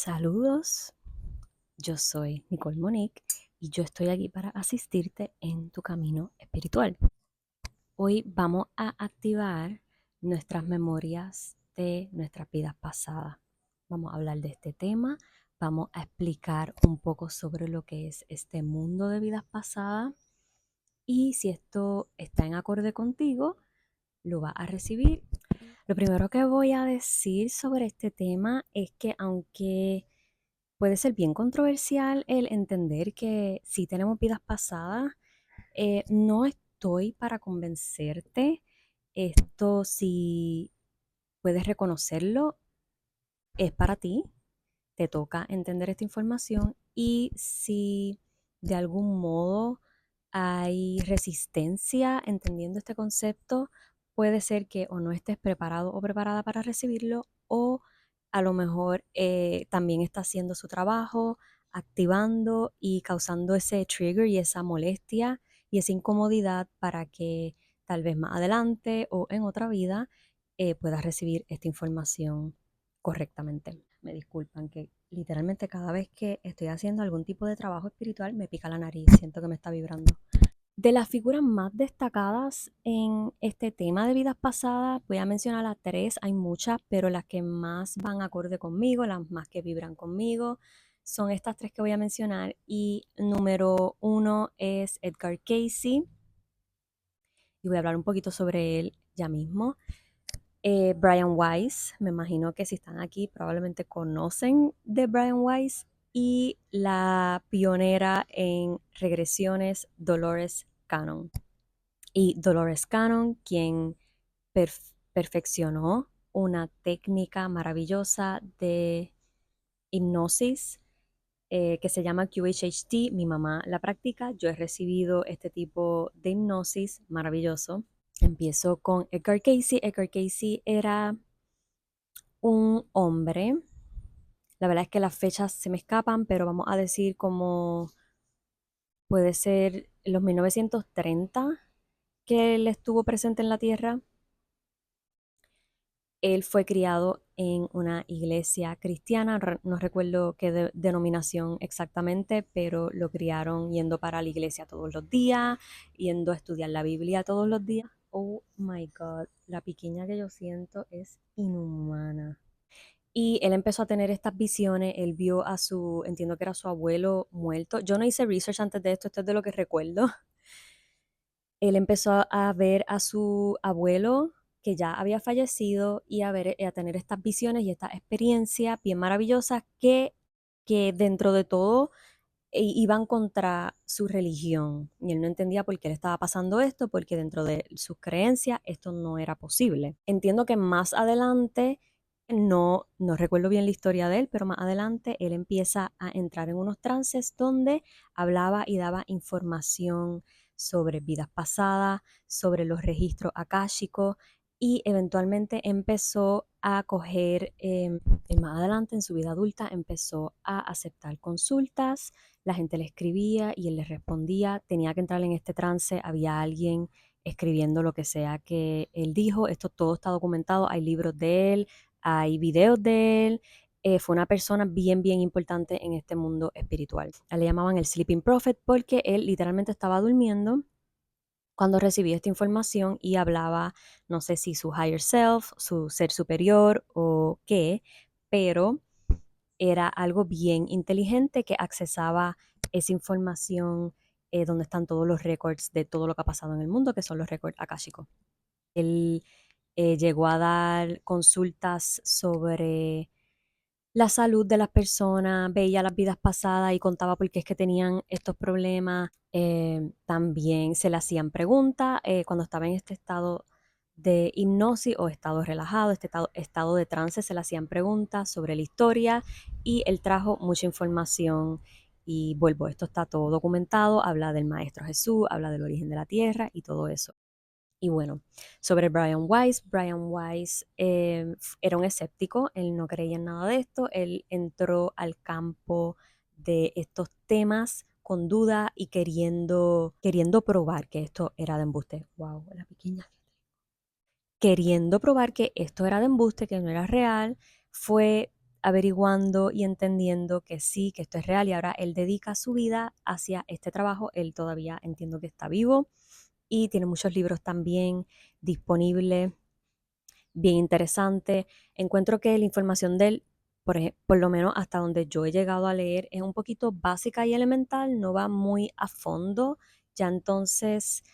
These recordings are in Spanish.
Saludos, yo soy Nicole Monique y yo estoy aquí para asistirte en tu camino espiritual. Hoy vamos a activar nuestras memorias de nuestras vidas pasadas. Vamos a hablar de este tema, vamos a explicar un poco sobre lo que es este mundo de vidas pasadas y si esto está en acorde contigo, lo vas a recibir. Lo primero que voy a decir sobre este tema es que aunque puede ser bien controversial el entender que si tenemos vidas pasadas, no estoy para convencerte. Esto, si puedes reconocerlo, es para ti. Te toca entender esta información y si de algún modo hay resistencia entendiendo este concepto, puede ser que o no estés preparado o preparada para recibirlo o a lo mejor también está haciendo su trabajo, activando y causando ese trigger y esa molestia y esa incomodidad para que tal vez más adelante o en otra vida puedas recibir esta información correctamente. Me disculpan que literalmente cada vez que estoy haciendo algún tipo de trabajo espiritual me pica la nariz, siento que me está vibrando. De las figuras más destacadas en este tema de vidas pasadas, voy a mencionar a tres, hay muchas, pero las que más van acorde conmigo, las más que vibran conmigo, son estas tres que voy a mencionar. Y número uno es Edgar Cayce, y voy a hablar un poquito sobre él ya mismo. Brian Weiss, me imagino que si están aquí probablemente conocen de Brian Weiss, y la pionera en regresiones Dolores Cannon. Y Dolores Cannon, quien perfeccionó una técnica maravillosa de hipnosis que se llama QHHT. Mi mamá la practica, yo he recibido este tipo de hipnosis maravilloso. Empiezo con Edgar Cayce. Edgar Cayce era un hombre, la verdad es que las fechas se me escapan, pero vamos a decir como puede ser los 1930 que él estuvo presente en la Tierra. Él fue criado en una iglesia cristiana, no recuerdo qué denominación exactamente, pero lo criaron yendo para la iglesia todos los días, yendo a estudiar la Biblia todos los días. Oh my God, la piquiña que yo siento es inhumana. Y él empezó a tener estas visiones, él vio a su, entiendo que era su abuelo muerto. Yo no hice research antes de esto es de lo que recuerdo. Él empezó a ver a su abuelo que ya había fallecido y a tener estas visiones y estas experiencias bien maravillosas que dentro de todo iban contra su religión. Y él no entendía por qué le estaba pasando esto, porque dentro de sus creencias esto no era posible. Entiendo que más adelante, no recuerdo bien la historia de él, pero más adelante él empieza a entrar en unos trances donde hablaba y daba información sobre vidas pasadas, sobre los registros akáshicos y eventualmente empezó a coger, y más adelante en su vida adulta empezó a aceptar consultas, la gente le escribía y él les respondía, tenía que entrar en este trance, había alguien escribiendo lo que sea que él dijo, esto todo está documentado, hay libros de él, hay videos de él, fue una persona bien, bien importante en este mundo espiritual. A él le llamaban el Sleeping Prophet porque él literalmente estaba durmiendo cuando recibía esta información y hablaba, no sé si su higher self, su ser superior o qué, pero era algo bien inteligente que accesaba esa información donde están todos los records de todo lo que ha pasado en el mundo, que son los records akáshicos. Él llegó a dar consultas sobre la salud de las personas, veía las vidas pasadas y contaba por qué es que tenían estos problemas. También se le hacían preguntas cuando estaba en este estado de hipnosis o estado relajado, este estado de trance, se le hacían preguntas sobre la historia y él trajo mucha información. Y vuelvo, esto está todo documentado, habla del Maestro Jesús, habla del origen de la Tierra y todo eso. Y bueno, sobre Brian Weiss era un escéptico, él no creía en nada de esto, él entró al campo de estos temas con duda y queriendo probar que esto era de embuste. Wow, la pequeña. Queriendo probar que esto era de embuste, que no era real, fue averiguando y entendiendo que sí, que esto es real y ahora él dedica su vida hacia este trabajo. Él todavía entiendo que está vivo y tiene muchos libros también disponibles, bien interesante. Encuentro que la información de él, por lo menos hasta donde yo he llegado a leer, es un poquito básica y elemental, no va muy a fondo. Ya entonces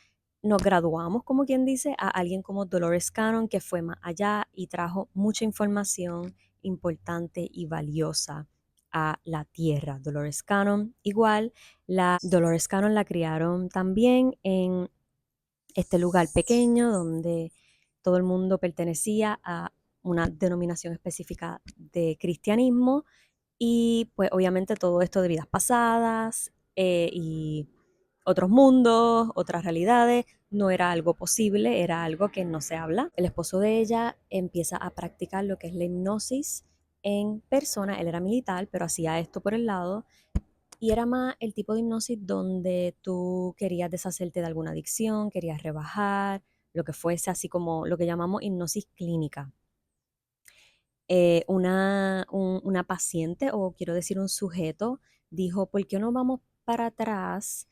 nos graduamos, como quien dice, a alguien como Dolores Cannon, que fue más allá y trajo mucha información importante y valiosa a la tierra. Dolores Cannon, igual, la Dolores Cannon la criaron también en este lugar pequeño donde todo el mundo pertenecía a una denominación específica de cristianismo y pues obviamente todo esto de vidas pasadas y otros mundos, otras realidades, no era algo posible, era algo que no se habla. El esposo de ella empieza a practicar lo que es la hipnosis en persona, él era militar, pero hacía esto por el lado y era más el tipo de hipnosis donde tú querías deshacerte de alguna adicción, querías rebajar, lo que fuese, así como lo que llamamos hipnosis clínica. Una paciente, o quiero decir un sujeto, dijo, ¿por qué no vamos para atrás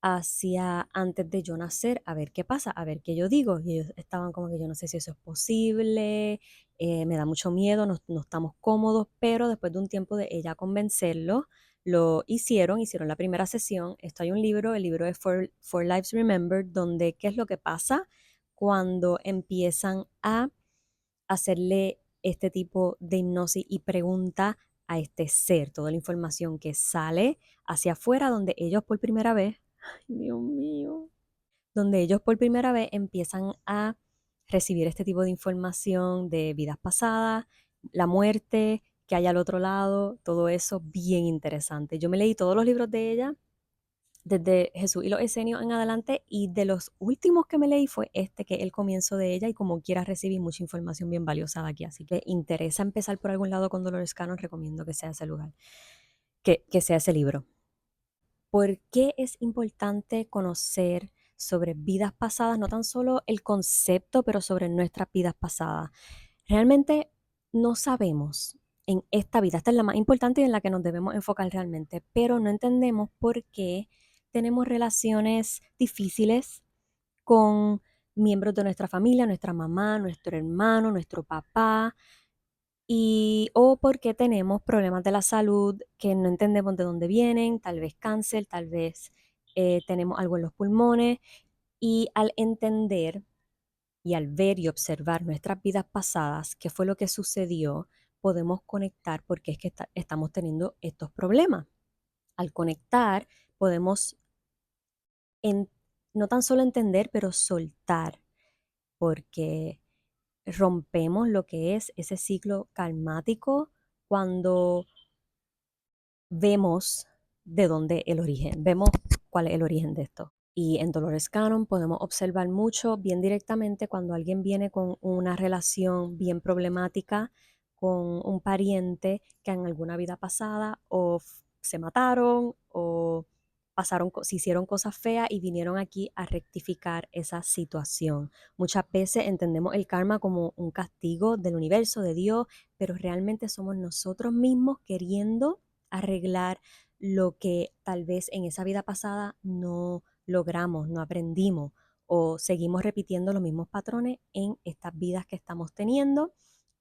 hacia antes de yo nacer a ver qué pasa, a ver qué yo digo? Y ellos estaban como que yo no sé si eso es posible, me da mucho miedo, no estamos cómodos, pero después de un tiempo de ella convencerlo, lo hicieron la primera sesión. Esto hay un libro, el libro es For Lives Remembered, donde qué es lo que pasa cuando empiezan a hacerle este tipo de hipnosis y pregunta a este ser, toda la información que sale hacia afuera, donde ellos por primera vez, ay, Dios mío, donde ellos por primera vez empiezan a recibir este tipo de información de vidas pasadas, la muerte que hay al otro lado, todo eso bien interesante. Yo me leí todos los libros de ella desde Jesús y los Esenios en adelante, y de los últimos que me leí fue este, que es el comienzo de ella, y como quiera recibí mucha información bien valiosa de aquí, así que interesa empezar por algún lado con Dolores Cannon, recomiendo que sea ese lugar, que sea ese libro. ¿Por qué es importante conocer sobre vidas pasadas? No tan solo el concepto, pero sobre nuestras vidas pasadas. Realmente no sabemos en esta vida, esta es la más importante y en la que nos debemos enfocar realmente, pero no entendemos por qué tenemos relaciones difíciles con miembros de nuestra familia, nuestra mamá, nuestro hermano, nuestro papá, y o porque tenemos problemas de la salud que no entendemos de dónde vienen, tal vez cáncer, tal vez tenemos algo en los pulmones, y al entender y al ver y observar nuestras vidas pasadas, qué fue lo que sucedió, podemos conectar porque es que estamos teniendo estos problemas. Al conectar, podemos en- no tan solo entender, pero soltar, porque rompemos lo que es ese ciclo karmático cuando vemos de dónde el origen, vemos cuál es el origen de esto. Y en Dolores Cannon podemos observar mucho bien directamente cuando alguien viene con una relación bien problemática con un pariente que en alguna vida pasada o se mataron o se hicieron cosas feas y vinieron aquí a rectificar esa situación. Muchas veces entendemos el karma como un castigo del universo, de Dios, pero realmente somos nosotros mismos queriendo arreglar lo que tal vez en esa vida pasada no logramos, no aprendimos, o seguimos repitiendo los mismos patrones en estas vidas que estamos teniendo.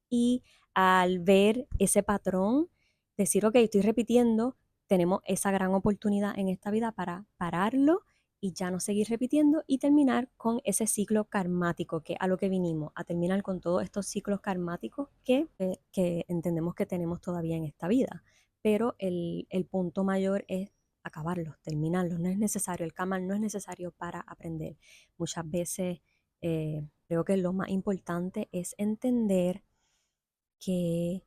Y al ver ese patrón, decir, ok, estoy repitiendo, tenemos esa gran oportunidad en esta vida para pararlo y ya no seguir repitiendo y terminar con ese ciclo karmático, que a lo que vinimos, a terminar con todos estos ciclos karmáticos que entendemos que tenemos todavía en esta vida. Pero el punto mayor es acabarlos, terminarlos. No es necesario, el karma no es necesario para aprender. Muchas veces creo que lo más importante es entender que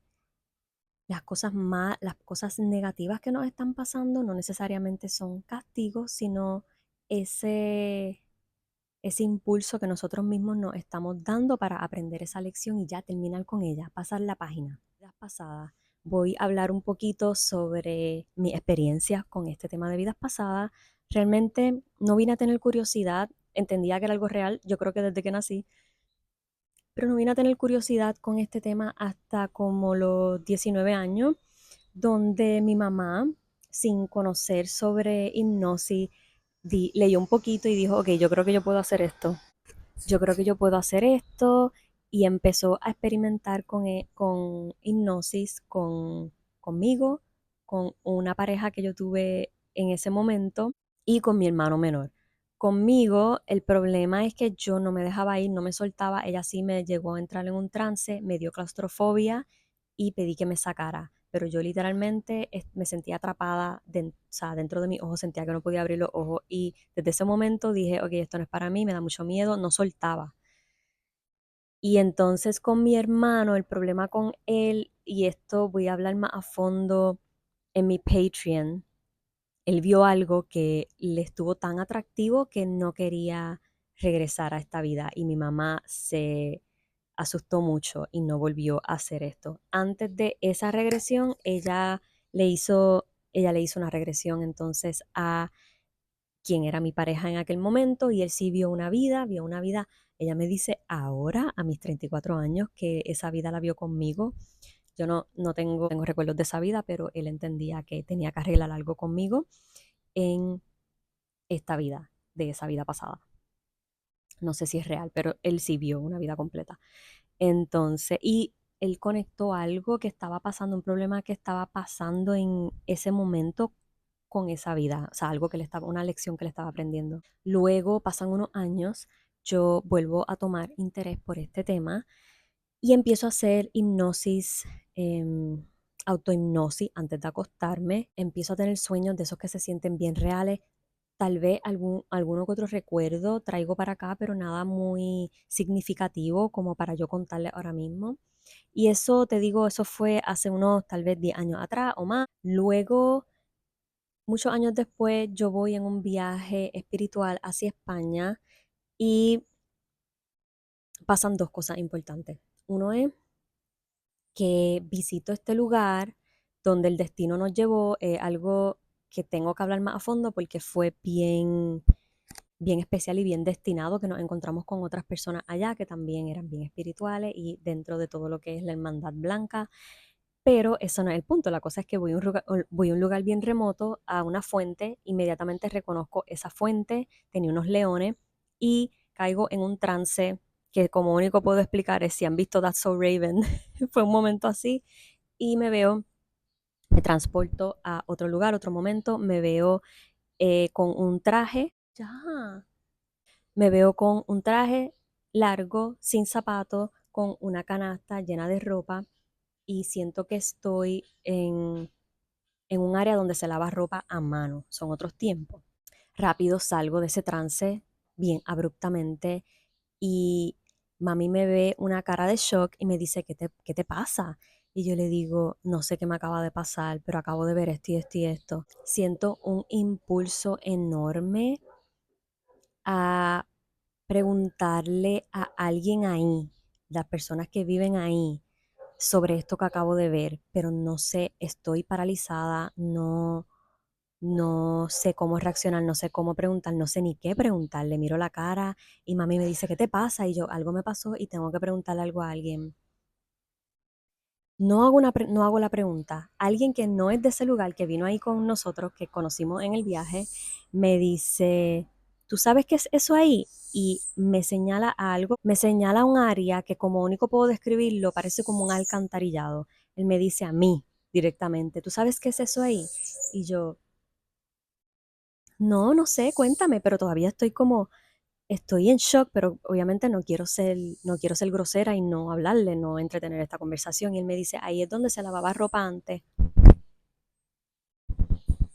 las cosas negativas que nos están pasando no necesariamente son castigos, sino ese, ese impulso que nosotros mismos nos estamos dando para aprender esa lección y ya terminar con ella, pasar la página. Vidas pasadas. Voy a hablar un poquito sobre mi experiencia con este tema de vidas pasadas. Realmente no vine a tener curiosidad, entendía que era algo real, yo creo que desde que nací, pero no vine a tener curiosidad con este tema hasta como los 19 años, donde mi mamá, sin conocer sobre hipnosis, leyó un poquito y dijo, ok, yo creo que yo puedo hacer esto. Yo creo que yo puedo hacer esto. Y empezó a experimentar con hipnosis conmigo, con una pareja que yo tuve en ese momento y con mi hermano menor. Conmigo el problema es que yo no me dejaba ir, no me soltaba, ella sí me llegó a entrar en un trance, me dio claustrofobia y pedí que me sacara, pero yo literalmente me sentía atrapada, o sea, dentro de mis ojos, sentía que no podía abrir los ojos y desde ese momento dije, ok, esto no es para mí, me da mucho miedo, no soltaba. Y entonces con mi hermano, el problema con él, y esto voy a hablar más a fondo en mi Patreon, él vio algo que le estuvo tan atractivo que no quería regresar a esta vida y mi mamá se asustó mucho y no volvió a hacer esto. Antes de esa regresión, le hizo, ella le hizo una regresión entonces a quien era mi pareja en aquel momento y él sí vio una vida. Ella me dice ahora, a mis 34 años, que esa vida la vio conmigo. Yo no tengo recuerdos de esa vida, pero él entendía que tenía que arreglar algo conmigo en esta vida, de esa vida pasada. No sé si es real, pero él sí vio una vida completa. Entonces, y él conectó algo que estaba pasando, un problema que estaba pasando en ese momento con esa vida, o sea, algo que le estaba, una lección que le estaba aprendiendo. Luego pasan unos años, yo vuelvo a tomar interés por este tema y empiezo a hacer hipnosis, autohipnosis antes de acostarme. Empiezo a tener sueños de esos que se sienten bien reales. Tal vez alguno que otro recuerdo traigo para acá, pero nada muy significativo como para yo contarle ahora mismo. Y eso, te digo, eso fue hace unos tal vez 10 años atrás o más. Luego, muchos años después, yo voy en un viaje espiritual hacia España y pasan dos cosas importantes. Uno es que visito este lugar donde el destino nos llevó, algo que tengo que hablar más a fondo porque fue bien especial y bien destinado, que nos encontramos con otras personas allá que también eran bien espirituales y dentro de todo lo que es la Hermandad Blanca. Pero eso no es el punto, la cosa es que voy a un lugar bien remoto, a una fuente, inmediatamente reconozco esa fuente, tenía unos leones y caigo en un trance que como único puedo explicar es si han visto That's So Raven, fue un momento así y me transporto a otro lugar, otro momento, me veo con un traje, ya, me veo con un traje largo, sin zapatos, con una canasta llena de ropa y siento que estoy en un área donde se lava ropa a mano. Son otros tiempos. Rápido salgo de ese trance, bien abruptamente, y mami me ve una cara de shock y me dice, qué te pasa? Y yo le digo, no sé qué me acaba de pasar, pero acabo de ver esto y esto y esto. Siento un impulso enorme a preguntarle a alguien ahí, las personas que viven ahí, sobre esto que acabo de ver, pero no sé, estoy paralizada, no sé cómo reaccionar, no sé cómo preguntar, no sé ni qué preguntar. Le miro la cara y mami me dice, ¿qué te pasa? Y yo, algo me pasó y tengo que preguntarle algo a alguien. No hago la pregunta. Alguien que no es de ese lugar, que vino ahí con nosotros, que conocimos en el viaje, me dice, ¿tú sabes qué es eso ahí? Y me señala a algo, me señala un área que como único puedo describirlo, parece como un alcantarillado. Él me dice a mí directamente, ¿tú sabes qué es eso ahí? Y yo, no sé, cuéntame, pero todavía estoy en shock, pero obviamente no quiero ser grosera y no hablarle, no entretener esta conversación. Y él me dice, ahí es donde se lavaba ropa antes.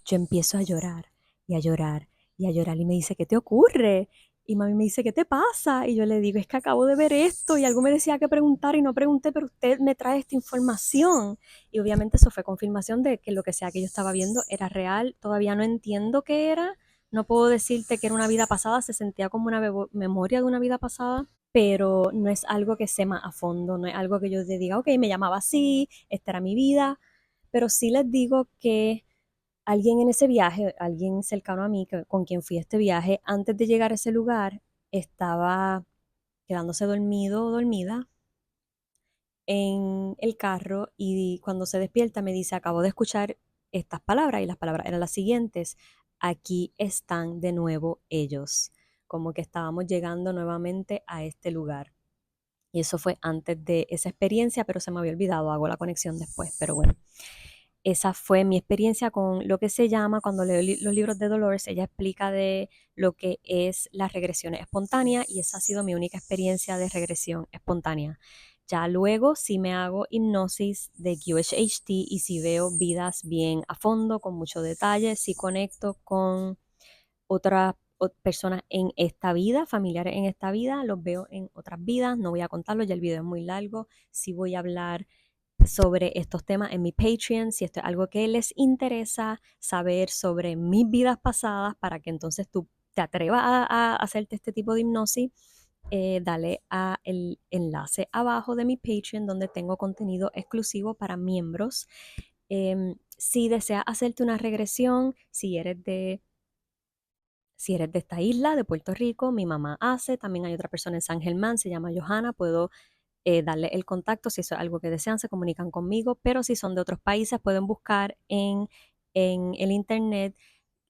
Yo empiezo a llorar y a llorar y a llorar y me dice, ¿qué te ocurre? Y mami me dice, ¿qué te pasa? Y yo le digo, es que acabo de ver esto y algo me decía que preguntar y no pregunté, pero usted me trae esta información. Y obviamente eso fue confirmación de que lo que sea que yo estaba viendo era real. Todavía no entiendo qué era. No puedo decirte que era una vida pasada, se sentía como una memoria de una vida pasada, pero no es algo que sé más a fondo, no es algo que yo te diga, ok, me llamaba así, esta era mi vida, pero sí les digo que alguien en ese viaje, alguien cercano a mí con quien fui a este viaje, antes de llegar a ese lugar, estaba quedándose dormido o dormida en el carro y cuando se despierta me dice, acabo de escuchar estas palabras y las palabras eran las siguientes, aquí están de nuevo ellos, como que estábamos llegando nuevamente a este lugar. Y eso fue antes de esa experiencia, pero se me había olvidado, hago la conexión después, pero bueno. Esa fue mi experiencia con lo que se llama, cuando leo los libros de Dolores, ella explica de lo que es la regresión espontánea y esa ha sido mi única experiencia de regresión espontánea. Ya luego si me hago hipnosis de QHHT y si veo vidas bien a fondo, con mucho detalle, si conecto con otras personas en esta vida, familiares en esta vida, los veo en otras vidas, no voy a contarlo, ya el video es muy largo, si voy a hablar sobre estos temas en mi Patreon, si esto es algo que les interesa saber sobre mis vidas pasadas, para que entonces tú te atrevas a hacerte este tipo de hipnosis, dale a el enlace abajo de mi Patreon donde tengo contenido exclusivo para miembros. Si deseas hacerte una regresión, si eres de esta isla, de Puerto Rico, mi mamá hace, también hay otra persona en San Germán, se llama Johanna, puedo darle el contacto, si eso es algo que desean, se comunican conmigo, pero si son de otros países, pueden buscar en el internet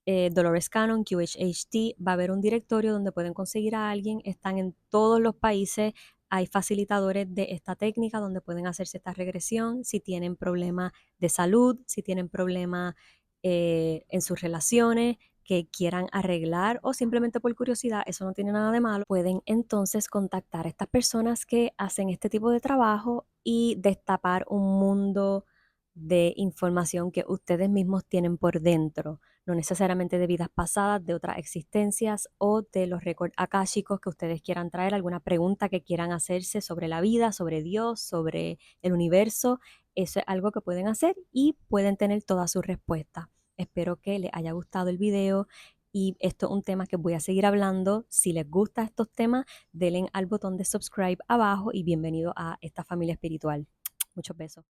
Dolores Cannon, QHHT, va a haber un directorio donde pueden conseguir a alguien, están en todos los países, hay facilitadores de esta técnica donde pueden hacerse esta regresión, si tienen problemas de salud, si tienen problemas en sus relaciones, que quieran arreglar o simplemente por curiosidad, eso no tiene nada de malo, pueden entonces contactar a estas personas que hacen este tipo de trabajo y destapar un mundo de información que ustedes mismos tienen por dentro, no necesariamente de vidas pasadas, de otras existencias o de los récords akáshicos que ustedes quieran traer, alguna pregunta que quieran hacerse sobre la vida, sobre Dios, sobre el universo. Eso es algo que pueden hacer y pueden tener todas sus respuestas. Espero que les haya gustado el video y esto es un tema que voy a seguir hablando. Si les gustan estos temas, denle al botón de subscribe abajo y bienvenido a esta familia espiritual. Muchos besos.